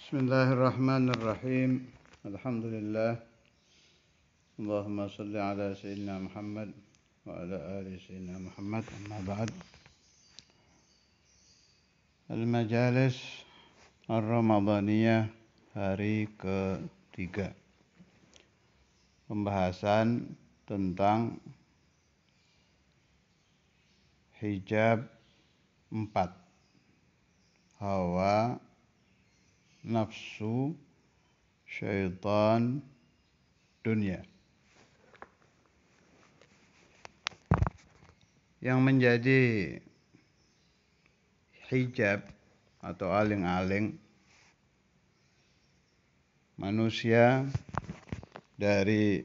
Bismillahirrahmanirrahim. Alhamdulillah. Allahumma salli ala Sayyidina Muhammad wa ala ali Sayyidina Muhammad. Amma ba'd. Al-Majalis Ar-Ramadaniyah hari ketiga. Pembahasan tentang hijab 4. Hawa, nafsu, syaitan, dunia. Yang menjadi hijab atau aling-aling manusia dari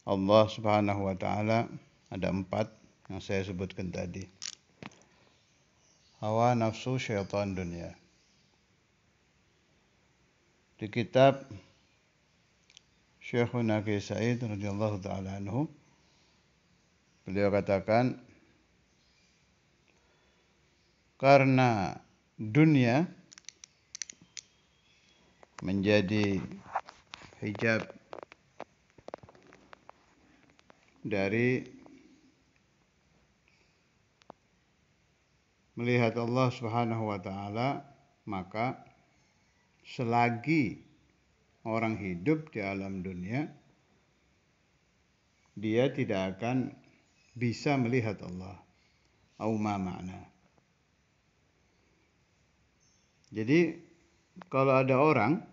Allah Subhanahu wa ta'ala ada 4 yang saya sebutkan tadi. Hawa, nafsu, syaitan, dunia. Di kitab Syekhuna Kiai Said radhiyallahu ta'ala anhu, beliau katakan, karena dunia menjadi hijab dari melihat Allah Subhanahu wa ta'ala, maka selagi orang hidup di alam dunia, dia tidak akan bisa melihat Allah. Au ma ma'na. Jadi kalau ada orang,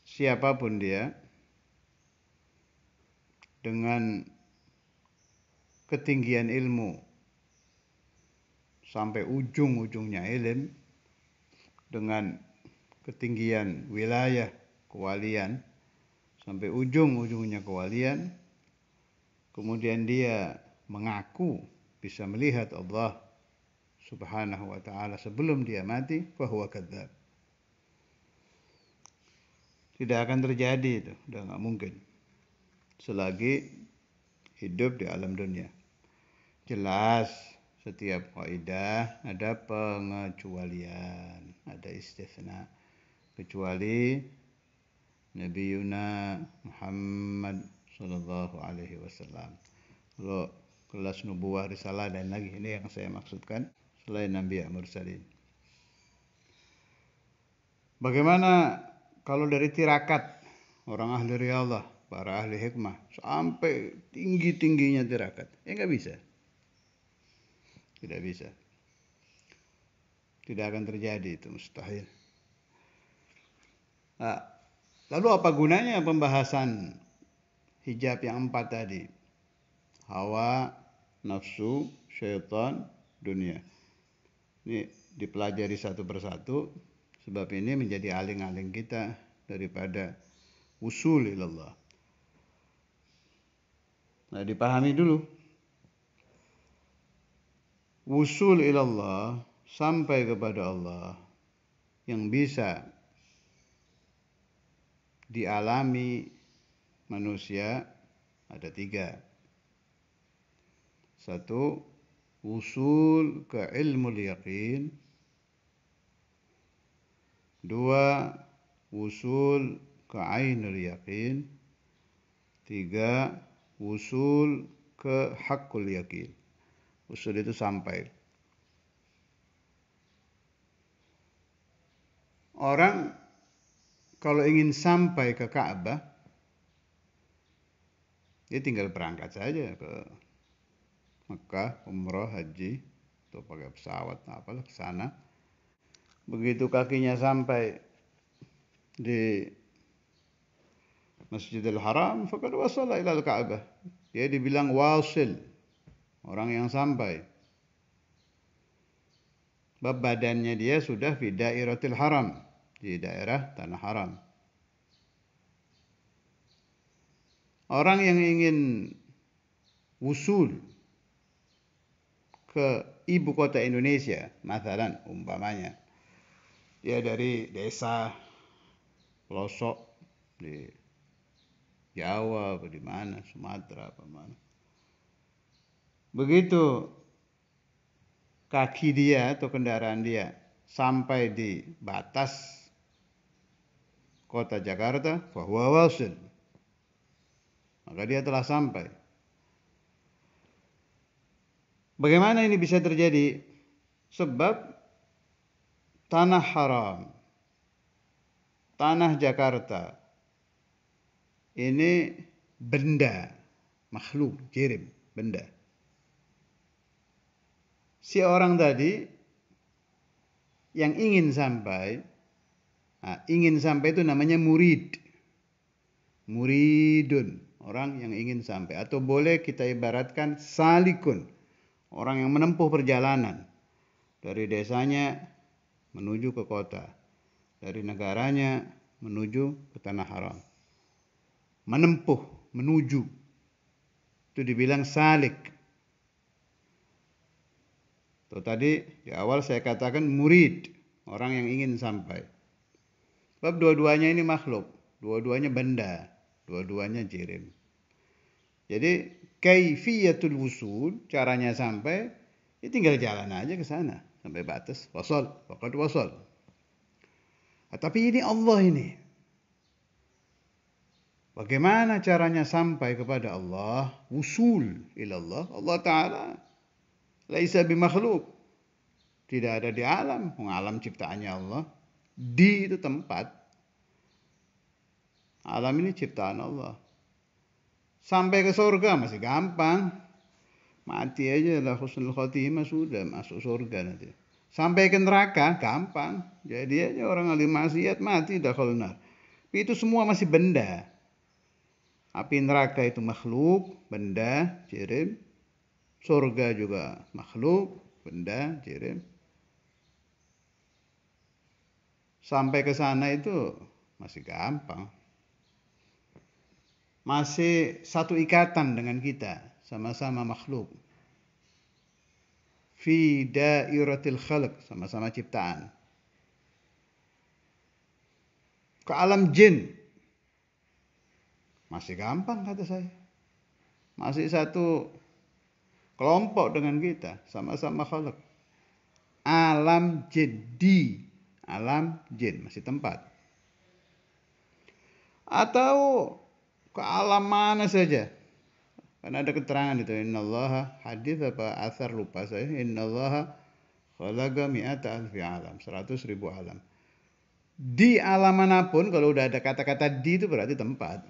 siapapun dia, dengan ketinggian ilmu sampai ujung-ujungnya ilmu, dengan ketinggian wilayah kewalian sampai ujung-ujungnya kewalian, kemudian dia mengaku bisa melihat Allah Subhanahu wa ta'ala sebelum dia mati, fahuwa kadzdzab. Tidak akan terjadi itu, udah nggak mungkin selagi hidup di alam dunia. Jelas setiap kaidah ada pengecualian, ada istisna, kecuali Nabi Yuna Muhammad sallallahu alaihi wasallam. Kalau kelas nubuwah, risalah dan lagi, ini yang saya maksudkan, selain Nabi Mursalin. Bagaimana kalau dari tirakat orang ahli riyadhah, para ahli hikmah, sampai tinggi-tingginya tirakat? Ya nggak bisa. Tidak bisa. Tidak akan terjadi, itu mustahil. Nah, lalu apa gunanya pembahasan hijab yang 4 tadi? Hawa, nafsu, syaitan, dunia. Ini dipelajari satu persatu, sebab ini menjadi aling-aling kita daripada usul ilallah. Nah, dipahami dulu. Usul ilallah, sampai kepada Allah, yang bisa dialami manusia ada 3. 1, usul ke ilmu yaqin. 2, usul ke ainul yaqin. 3, usul ke haqqul yaqin. Usul itu sampai. Orang kalau ingin sampai ke Ka'bah, dia tinggal berangkat saja ke Mekah, umrah, haji, atau pakai pesawat, apalah ke sana. Begitu kakinya sampai di Masjidil Haram, faqad wasala ilal Ka'bah. Dia dibilang wasil, orang yang sampai. Bab badannya dia sudah fi dairatil haram, di daerah tanah haram. Orang yang ingin wusul ke ibu kota Indonesia, masalan umpamanya, dia dari desa pelosok di Jawa, apa di mana, Sumatera, apa mana. Begitu kaki dia atau kendaraan dia sampai di batas kota Jakarta, fahuwa wasil, maka dia telah sampai. Bagaimana ini bisa terjadi? Sebab tanah haram, tanah Jakarta ini benda, makhluk, jirim, benda. Si orang tadi yang ingin sampai itu namanya murid. Muridun, orang yang ingin sampai. Atau boleh kita ibaratkan salikun, orang yang menempuh perjalanan dari desanya menuju ke kota, dari negaranya menuju ke tanah haram. Menempuh, menuju, itu dibilang salik. Tuh tadi di awal saya katakan murid, orang yang ingin sampai. Sebab dua-duanya ini makhluk, dua-duanya benda, dua-duanya jirim. Jadi kaifiyatul wusul, caranya sampai, ya tinggal jalan aja ke sana sampai batas, wasal, faqad wasal. Tapi ini Allah ini. Bagaimana caranya sampai kepada Allah? Wusul ilallah. Allah Ta'ala laisa bimakhluk. Tidak ada di alam. Alam ciptaannya Allah. Di itu tempat. Alam ini ciptaan Allah. Sampai ke surga masih gampang. Mati aja lah husnul khotimah sudah masuk surga nanti. Sampai ke neraka gampang. Jadi aja orang ahli maksiat mati dakhal nar. Itu semua masih benda. Api neraka itu makhluk, benda, jirim. Surga juga makhluk, benda, jirim. Sampai ke sana itu masih gampang. Masih satu ikatan dengan kita, sama-sama makhluk. Fi dairatil khalq, sama-sama ciptaan. Ke alam jin masih gampang kata saya. Masih satu kelompok dengan kita, sama-sama khalq. Alam jin, alam jin masih tempat. Atau ke alam mana saja. Karena ada keterangan itu, innallaha, hadis apa asar lupa saya, innallaha khalaqa mi'ata alfi alam, 100.000 alam. Di alam manapun kalau udah ada kata-kata di itu berarti tempat.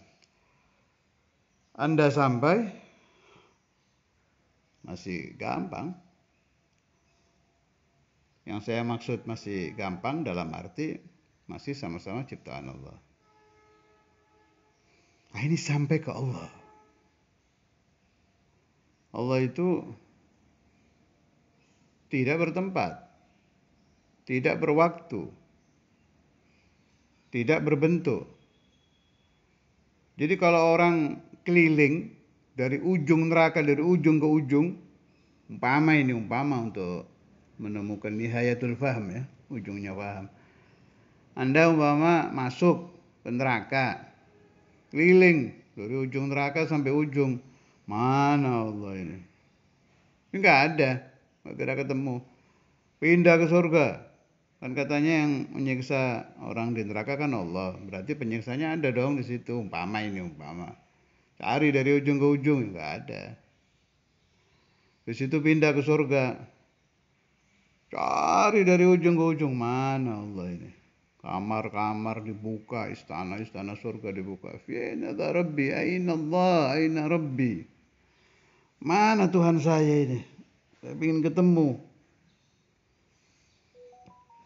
Anda sampai masih gampang. Yang saya maksud masih gampang dalam arti masih sama-sama ciptaan Allah. Nah, ini sampai ke Allah. Allah itu tidak bertempat, tidak berwaktu, tidak berbentuk. Jadi kalau orang keliling dari ujung neraka, dari ujung ke ujung, umpama untuk menemukan nihayatul faham ya, ujungnya paham. Anda umpama masuk ke neraka, keliling dari ujung neraka sampai ujung, mana Allah ini? Ini nggak ada, nggak kira ketemu. Pindah ke surga, kan katanya yang menyiksa orang di neraka kan Allah, berarti penyiksanya ada dong di situ. Umpama. Cari dari ujung ke ujung, nggak ada. Di situ pindah ke surga, cari dari ujung ke ujung, mana Allah ini? Kamar-kamar dibuka, istana-istana surga dibuka. Fina Rabbi, aina Allah, aina Rabbi. Mana Tuhan saya ini? Saya ingin ketemu.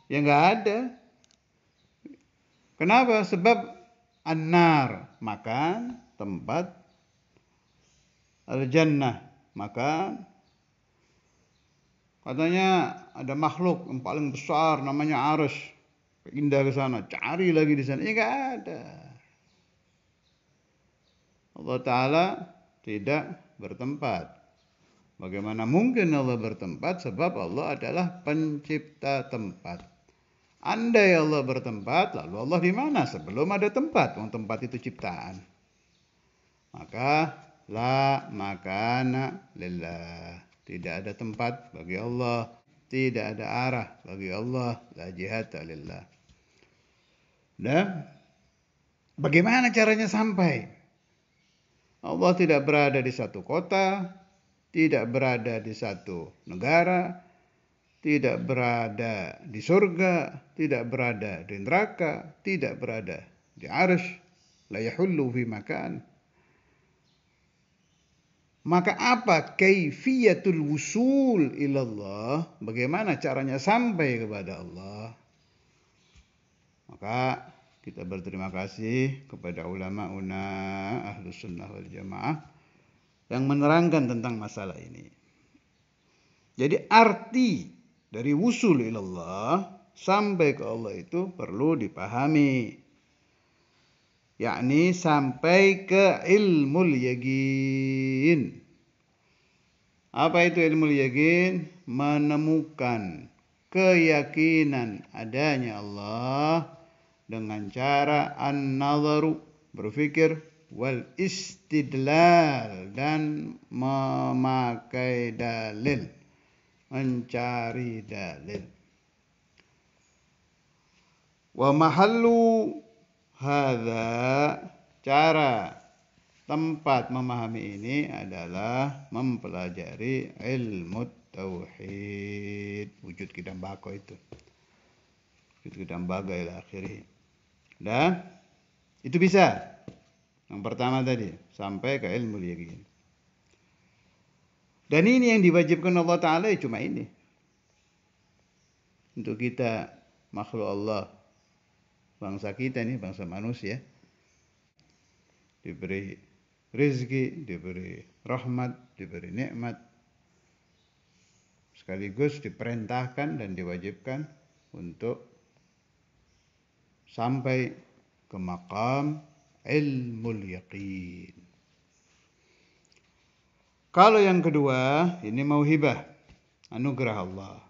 Ya nggak ada. Kenapa? Sebab an-nar, makan, tempat. Al-jannah, makan. Katanya ada makhluk yang paling besar namanya Arsh. Pindah ke sana, cari lagi di sana. Ya nggak ada. Allah Ta'ala tidak bertempat. Bagaimana mungkin Allah bertempat? Sebab Allah adalah pencipta tempat. Andai Allah bertempat, lalu Allah di mana? Sebelum ada tempat. Tempat itu ciptaan. Maka la makana lillah. Tidak ada tempat bagi Allah. Tidak ada arah bagi Allah. La jihata lillah. Dan bagaimana caranya sampai? Allah tidak berada di satu kota, tidak berada di satu negara, tidak berada di surga, tidak berada di neraka, tidak berada di arsy, la yahullu fi makan. Maka apa kaifiyatul wusul ilallah? Bagaimana caranya sampai kepada Allah? Maka kita berterima kasih kepada ulama-una Ahlus Sunnah wal Jamaah yang menerangkan tentang masalah ini. Jadi arti dari wusul ilallah, sampai ke Allah itu perlu dipahami. Yakni sampai ke ilmul yaqin. Apa itu ilmul yaqin? Menemukan keyakinan adanya Allah dengan cara an-nazaru, berpikir, wal istidlal, dan memakai dalil, mencari dalil. Wa mahallu hadza, cara tempat memahami ini adalah mempelajari ilmu tauhid, wujud kidam bako itu. Wujud kidam baga ila akhirih. Dan itu bisa. Yang pertama tadi, sampai ke ilmu yaqin. Dan ini yang diwajibkan Allah Ta'ala cuma ini. Untuk kita, makhluk Allah, bangsa kita ini, bangsa manusia, diberi rezeki, diberi rahmat, diberi nikmat, sekaligus diperintahkan dan diwajibkan untuk sampai ke maqam ilmul yaqin. Kalau yang kedua, ini mauhibah, anugerah Allah.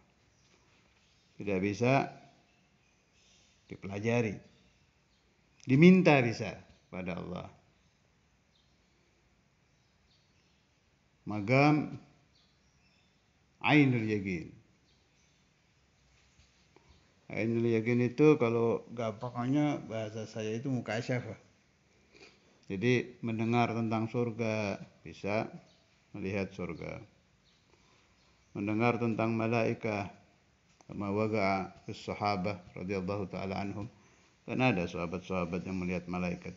Tidak bisa dipelajari. Diminta bisa pada Allah. Maqam ainul yaqin. Ainul yaqin itu kalau gampangnya bahasa saya itu mukasyafah. Jadi mendengar tentang surga bisa melihat surga. Mendengar tentang malaikat, kama waqa'a fis sahabah radhiyallahu taala anhum. Karena ada sahabat-sahabat yang melihat malaikat.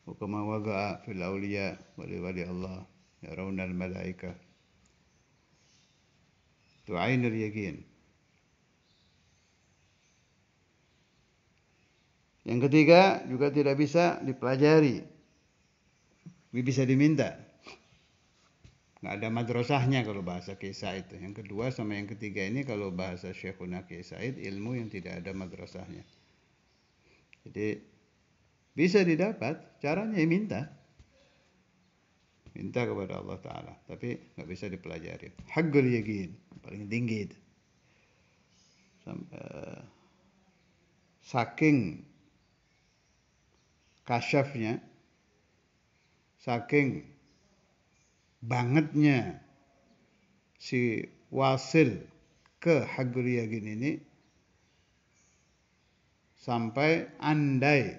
Kama waqa'a fil auliya, wali-wali Allah yarawna al-malaikah. Itu ainul yaqin. Yang ketiga juga tidak bisa dipelajari. Bisa diminta. Nggak ada madrasahnya kalau bahasa Kiai Said. Yang kedua sama yang ketiga ini kalau bahasa Syekhuna Kiai Said, ilmu yang tidak ada madrasahnya. Jadi bisa didapat, caranya minta. Minta kepada Allah Ta'ala. Tapi nggak bisa dipelajari. Haqqul yaqin, paling tinggi itu. Saking kasyafnya, saking bangetnya si wasil ke haqqul yaqin ini, sampai andai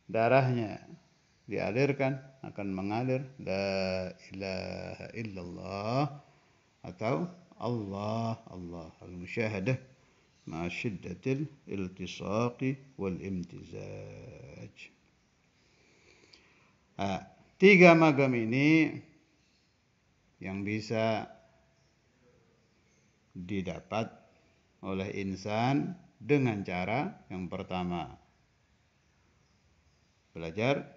darahnya dialirkan akan mengalir la ilaha illallah atau Allah Allah al-musyahadah ma syiddatil iltisaqi wal imtizaj. Tiga maqam ini yang bisa didapat oleh insan dengan cara yang pertama belajar,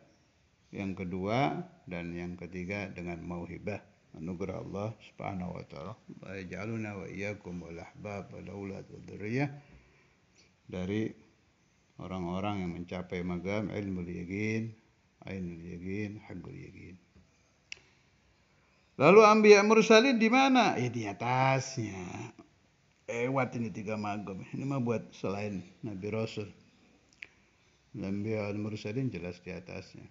yang kedua dan yang ketiga dengan mauhibah, anugerah Allah Subhanahu wa taala. Wa yaj'aluna wa iyyakum wal ahbab wal aulad wad dzurriyyah dari orang-orang yang mencapai maqam ilmul yaqin, ainul yaqin, haqqul yaqin. Lalu anbiya mursalin di mana? Di atasnya. Lewat ini tiga maqam. Ini mah buat selain Nabi Rasul. Anbiya mursalin jelas di atasnya.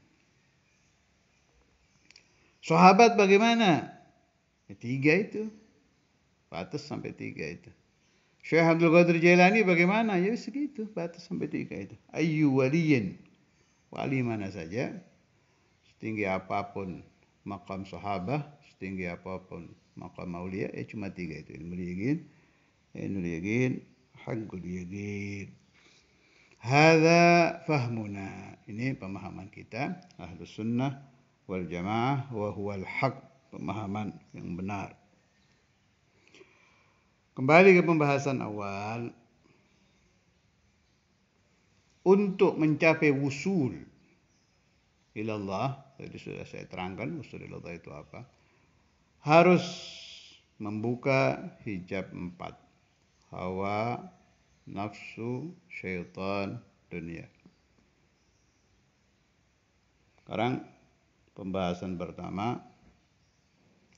Sahabat bagaimana? Tiga itu. batas sampai 3 itu. Syekh Abdul Qadir Jailani bagaimana? Ya segitu, batas sampai 3 itu. Ayyu waliyin, wali mana saja, setinggi apapun makam sahabah, setinggi apapun makam aulia, cuma 3 itu. Ilmul yaqin, ainul yaqin, haqqul yaqin. Hadza fahmuna. Ini pemahaman kita, Ahlus Sunnah wal Jamaah, wa huwal haq, pemahaman yang benar. Kembali ke pembahasan awal, untuk mencapai wusul ilallah, tadi sudah saya terangkan wusul ilallah itu apa, harus membuka hijab 4, hawa, nafsu, syaitan, dunia. Sekarang pembahasan pertama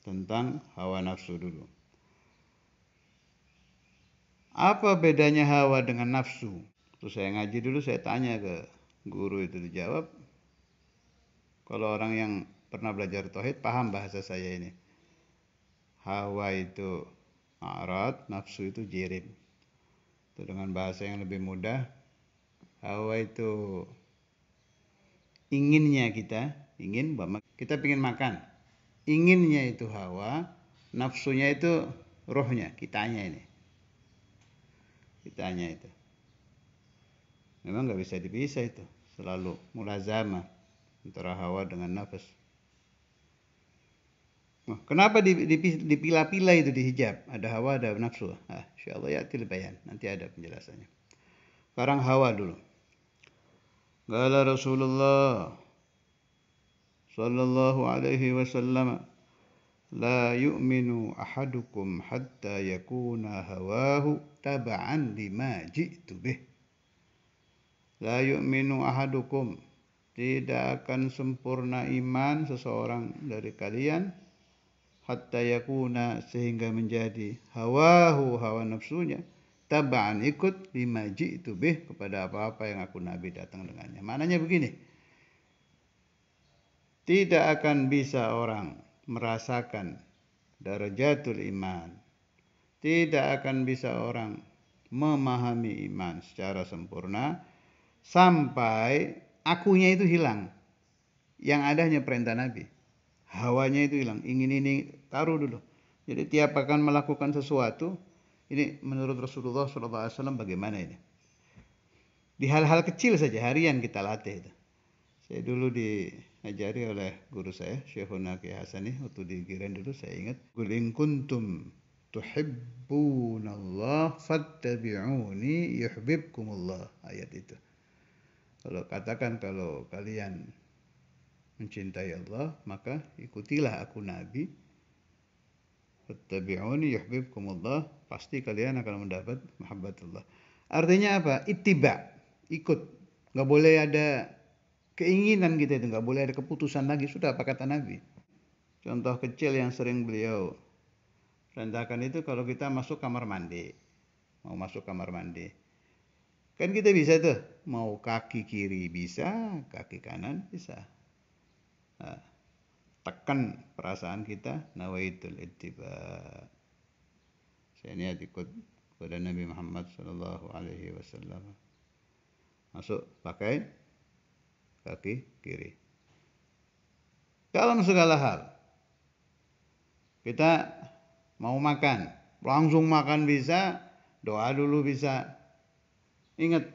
tentang hawa nafsu dulu. Apa bedanya hawa dengan nafsu? Terus saya ngaji dulu, saya tanya ke guru itu, dijawab. Kalau orang yang pernah belajar tauhid paham bahasa saya ini. Hawa itu a'rad, nafsu itu jirim. Itu dengan bahasa yang lebih mudah, hawa itu inginnya kita, kita ingin makan. Inginnya itu hawa, nafsunya itu rohnya, kitanya ini. Kitanya itu. Memang nggak bisa dipisah itu, selalu mulazamah antara hawa dengan nafas. Nah, kenapa dipilah-pilah itu di hijab? Ada hawa, ada nafsu. Insyaallah ya bayan, nanti ada penjelasannya. Sekarang hawa dulu. Qala Rasulullah sallallahu alaihi wasallam, la yu'minu ahadukum hatta yakuna hawahu taba'an lima ji'tu bih. La yu'minu ahadukum, tidak akan sempurna iman seseorang dari kalian, hatta yakuna, sehingga menjadi hawahu, hawa nafsunya, taba'an, ikut, lima ji'tu bih, kepada apa-apa yang aku Nabi datang dengannya. Maknanya begini, tidak akan bisa orang merasakan darajatul iman, tidak akan bisa orang memahami iman secara sempurna sampai akunya itu hilang. Yang ada hanya perintah Nabi. Hawanya itu hilang. Ingin ini taruh dulu. Jadi tiap akan melakukan sesuatu, ini menurut Rasulullah SAW bagaimana ini? Di hal-hal kecil saja harian kita latih itu. Saya dulu diajari oleh guru saya, Syekhuna Ki Hasani, waktu di Giren dulu saya ingat. Qul in kuntum tuhibbunallah fattabi'uni yuhibbukumullah. Ayat itu. Kalau katakan kalau kalian mencintai Allah, maka ikutilah aku Nabi. Fattabi'uni yuhibbukumullah, pasti kalian akan mendapat mahabbatullah. Artinya apa? Ittiba, ikut. Enggak boleh ada keinginan kita itu, enggak boleh ada keputusan lagi. Sudah apa kata Nabi? Contoh kecil yang sering beliau perintahkan itu, kalau kita masuk kamar mandi, mau masuk kamar mandi, kan kita bisa tuh, mau kaki kiri bisa, kaki kanan bisa. Nah, tekan perasaan kita, nawaitul ittiba. Saya niat ikut kepada Nabi Muhammad sallallahu alaihi wasallam. Masuk pakai kaki kiri. Dalam segala hal, kita mau makan, langsung makan bisa, doa dulu bisa. Ingat,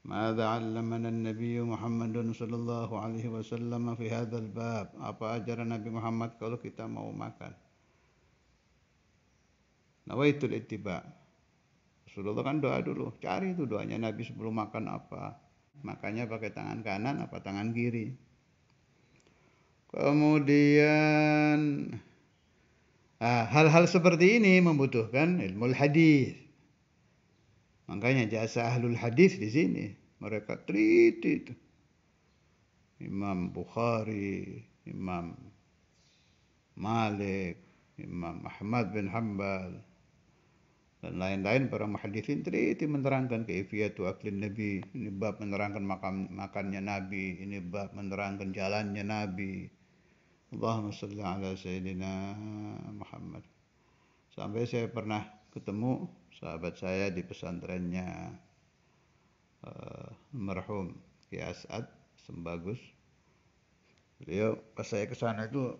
madza 'allamana an-nabiy Muhammadun sallallahu alaihi wasallam fi hadzal bab. Apa ajaran Nabi Muhammad kalau kita mau makan? Nawaitul ittiba. Rasulullah kan doa dulu, cari itu doanya Nabi sebelum makan apa. Makanya pakai tangan kanan apa tangan kiri. Kemudian hal-hal seperti ini membutuhkan ilmu hadis. Makanya jasa ahlul hadis di sini. Mereka teliti itu. Imam Bukhari, Imam Malik, Imam Ahmad bin Hanbal, dan lain-lain para muhaddisin teliti menerangkan kaifiyatu aklin Nabi. Ini bab menerangkan makannya Nabi. Ini bab menerangkan jalannya Nabi. Allahumma salli ala Sayyidina Muhammad. Sampai saya pernah ketemu sahabat saya di pesantrennya merhum Ki As'ad Sembagus. Beliau pas saya ke sana itu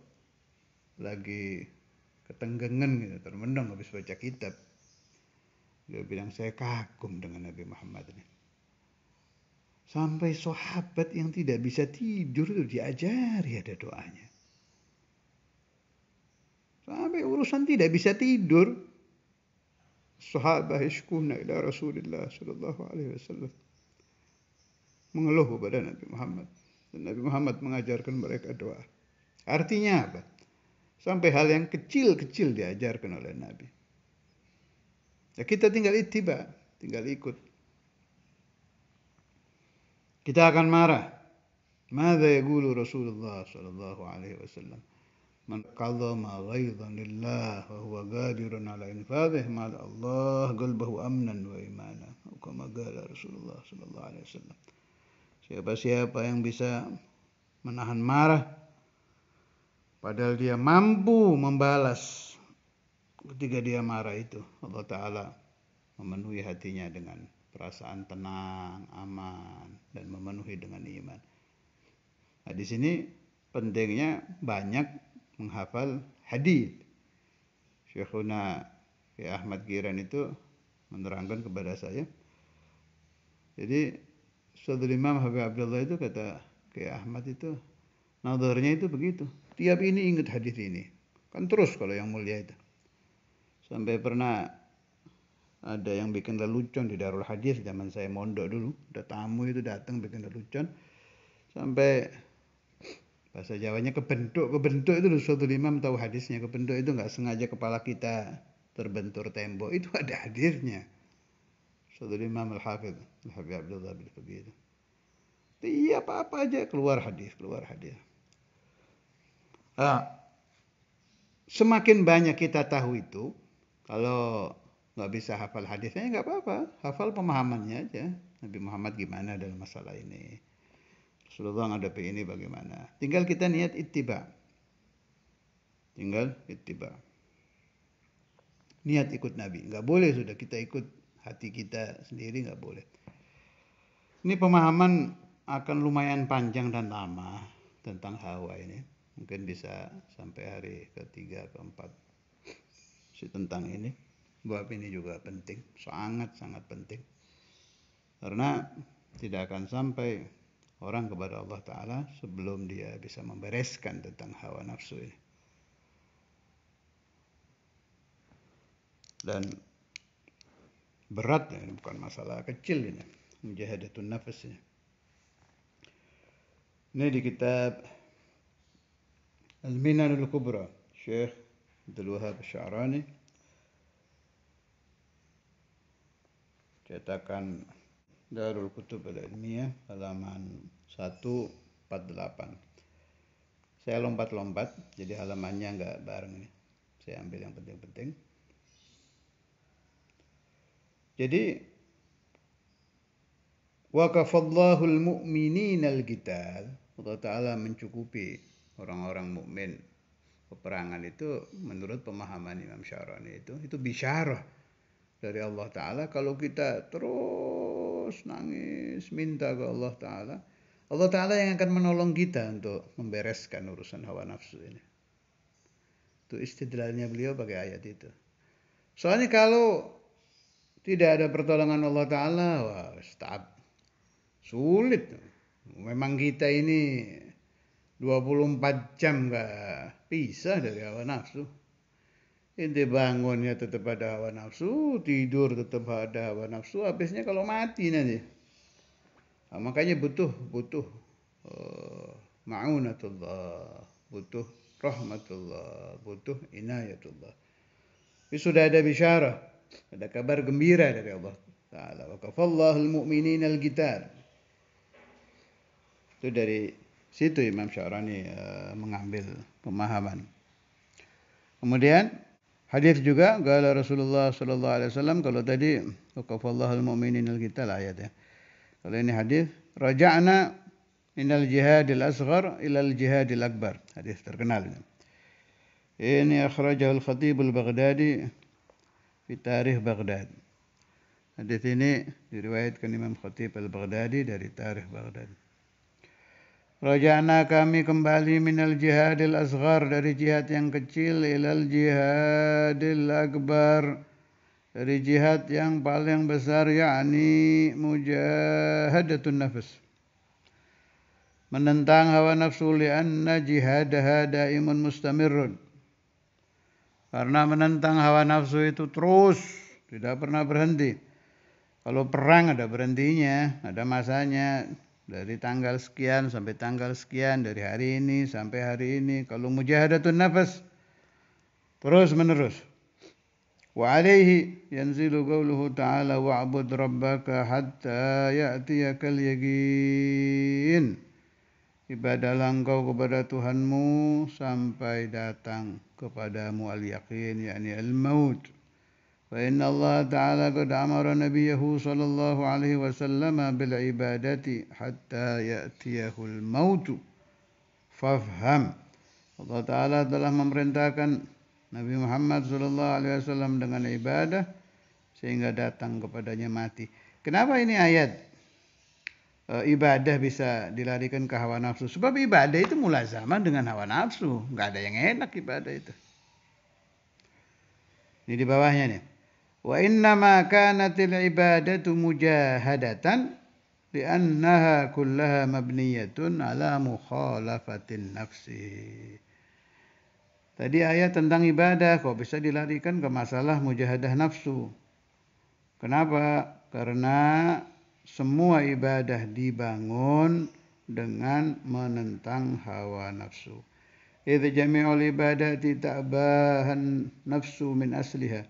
lagi ketenggengan gitu, termenung habis baca kitab. Dia bilang, saya kagum dengan Nabi Muhammad ini. Sampai sahabat yang tidak bisa tidur itu diajari ada doanya. Sampai urusan tidak bisa tidur, sahabat yashkuna ila Rasulullah sallallahu alaihi wasallam, mengeluh kepada Nabi Muhammad, dan Nabi Muhammad mengajarkan mereka doa. Artinya apa? Sampai hal yang kecil-kecil diajarkan oleh Nabi. Ya, kita tinggal ittiba, tinggal ikut. Kita akan marah. Mada yaqulu Rasulullah sallallahu alaihi wasallam? Man qadama ghaidan lillah wa huwa qadirun ala infadhihi ma Allah qalbahu amnan wa imana. Kama qala Rasulullah sallallahu alaihi wasallam. Siapa-siapa yang bisa menahan marah padahal dia mampu membalas ketika dia marah itu, Allah Ta'ala memenuhi hatinya dengan perasaan tenang, aman, dan memenuhi dengan iman. Nah, di sini pentingnya banyak menghafal hadis. Syekhuna Ahmad Giran itu menerangkan kepada saya. Jadi Saudara Imam Habib Abdullah itu kata Ahmad itu, nadharnya itu begitu. Tiap ini ingat hadis ini. Kan terus kalau yang mulia itu. Sampai pernah ada yang bikin lelucon di Darul Hadis zaman saya mondok dulu. Ada tamu itu datang bikin lelucon. Sampai bahasa Jawanya kebentuk itu loh, suatu imam tahu hadisnya. Kebentuk itu nggak sengaja kepala kita terbentur tembok, itu ada hadisnya. Suatu imam Al-Hafidh Habib Abdullah bin begitu. Iya, apa aja keluar hadis. Semakin banyak kita tahu itu, kalau nggak bisa hafal hadisnya nggak apa-apa, hafal pemahamannya aja. Nabi Muhammad gimana dalam masalah ini, Rasulullah menghadapi ini bagaimana. Tinggal kita niat ittiba. Niat ikut Nabi. Nggak boleh sudah kita ikut hati kita sendiri, nggak boleh. Ini pemahaman akan lumayan panjang dan lama tentang hawa ini. Mungkin bisa sampai hari ketiga, keempat. Tentang ini. Bab ini juga penting. Sangat-sangat penting. Karena tidak akan sampai orang kepada Allah Ta'ala sebelum dia bisa membereskan tentang hawa nafsu ini. Dan berat, ini bukan masalah kecil ini. Mujahadatun nafs ini. Ini di kitab Al-Minanul Kubra, Syekh Abdul Wahab Sya'rani. Cetakan Darul Kutub Al-Ilmiyah, halaman 148. Saya lompat-lompat, jadi halamannya enggak bareng ini. Saya ambil yang penting-penting. Jadi, wa kafallahu al-mu'minina al-qital. Allah Ta'ala mencukupi orang-orang mukmin peperangan itu menurut pemahaman Imam Sya'rani itu bisyarah dari Allah Ta'ala. Kalau kita terus nangis minta ke Allah Ta'ala yang akan menolong kita untuk membereskan urusan hawa nafsu ini. Itu istidlalnya beliau pakai ayat itu. Soalnya kalau tidak ada pertolongan Allah Ta'ala, wah, sulit. Memang kita ini 24 jam gak bisa dari hawa nafsu. Inti bangunnya tetap ada hawa nafsu, tidur tetap ada hawa nafsu, habisnya kalau mati nanti. Nah, makanya butuh ma'unatullah, butuh rahmatullah, butuh inayatullah. Tapi sudah ada bisyarah, ada kabar gembira dari Allah Ta'ala. Wa kafallahu al-mu'minina al-qital. Itu dari situ Imam Sya'rani mengambil pemahaman. Kemudian hadis juga qala Rasulullah sallallahu alaihi wasallam, kalau tadi waqafallahu al-mu'minina al-qital ayatnya. Kalau ini hadis raja'na minal jihadil asghar ila al-jihadil akbar. Hadis terkenal. Ini akhrajahu al-Khatib al-Baghdadi fi Tarikh Baghdad. Hadis ini diriwayatkan Imam Khatib Al-Baghdadi dari Tarikh Baghdad. Raja'na kami kembali minal jihadil asghar dari jihad yang kecil ilal jihadil akbar dari jihad yang paling besar, yakni mujahadatun nafs, menentang hawa nafsu, lianna jihadaha daimun mustamirun, karena menentang hawa nafsu itu terus, tidak pernah berhenti. Kalau perang ada berhentinya, ada masanya, dari tanggal sekian sampai tanggal sekian, dari hari ini sampai hari ini. Kalau mujahadatun nafas terus menerus. Wa alaihi yanzilu qawluhu ta'ala wa'bud rabbaka hatta ya'tiyakal yaqin. Ibadahlah engkau kepada Tuhanmu sampai datang kepadamu al-yaqin, yakni al-maut. Fa inna Allah Ta'ala qad amara nabiyahu sallallahu alaihi wasallam bil ibadati hatta ya'tiyahul mautu fafham. Allah Ta'ala telah memerintahkan Nabi Muhammad sallallahu alaihi wasallam dengan ibadah sehingga datang kepadanya mati. Kenapa ini ayat ibadah bisa dilarikan ke hawa nafsu? Sebab ibadah itu mulazamah dengan hawa nafsu. Enggak ada yang enak ibadah itu. Ini di bawahnya nih. Wa innama kanatil ibadatu mujahadatan li'annaha kullaha mabniyatun ala mukhalafatin nafsi. Tadi ayat tentang ibadah kok bisa dilarikan ke masalah mujahadah nafsu. Kenapa? Karena semua ibadah dibangun dengan menentang hawa nafsu. Idza jami'ul ibadati ta'bahan nafsu min asliha.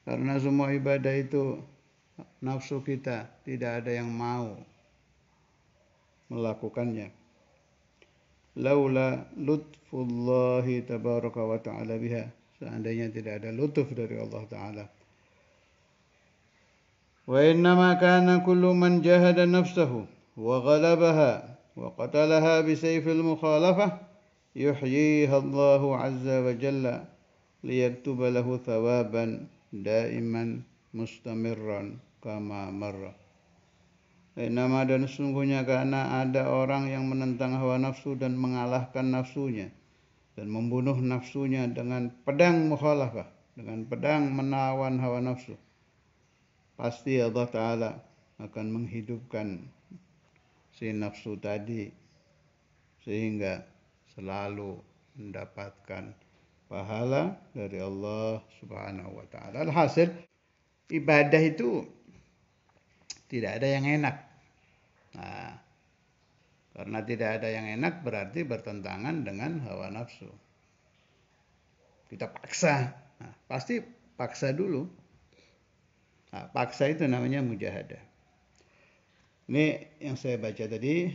Karena semua ibadah itu nafsu kita tidak ada yang mau melakukannya. Laula lutfullahi tabaraka wa ta'ala biha. Seandainya tidak ada lutuf dari Allah Ta'ala. Wa innama kana kullu man jahada nafsahu wa ghalabaha wa qatalaha bisayfil mukhalafah yuhyiha Allahu azza wa jalla liyaktuba lahu thawaban daiman mustamirran kama marra. Nama dan sesungguhnya karena ada orang yang menentang hawa nafsu dan mengalahkan nafsunya dan membunuh nafsunya dengan pedang mukhalafah, dengan pedang menawan hawa nafsu, pasti Allah Ta'ala akan menghidupkan si nafsu tadi sehingga selalu mendapatkan pahala dari Allah Subhanahu wa Ta'ala. Alhasil, ibadah itu tidak ada yang enak. Nah, karena tidak ada yang enak berarti bertentangan dengan hawa nafsu. Kita paksa. Nah, pasti paksa dulu. Nah, paksa itu namanya mujahadah. Ini yang saya baca tadi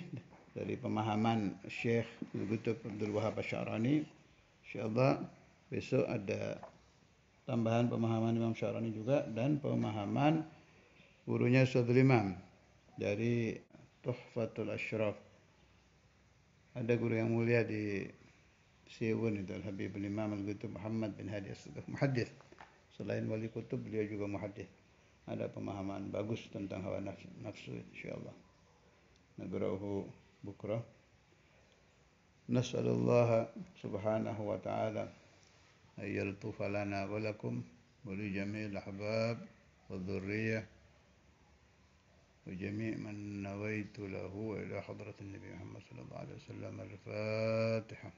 dari pemahaman Syekh Abdul Wahab Asy-Sya'rani. Insyaallah besok ada tambahan pemahaman Imam Sya'rani juga dan pemahaman gurunya Ustadzul Imam dari Tuhfatul Asyraf. Ada guru yang mulia di Siwun itu Al-Habib Imam Al-Qutub Muhammad bin Hadi As-Sudaf, muhaddits. Selain wali kutub beliau juga muhaddits. Ada pemahaman bagus tentang hawa nafsu insyaallah. Nagra'uhu bukrah. Nas'alullah subhanahu wa ta'ala ay yaltufa lana wa lakum wa li jami'il ahbab wa dhurriyyah wa jami' man nawaitu lahu ila hadratin Nabi Muhammad sallallahu alaihi wasallam. Al-Fatihah.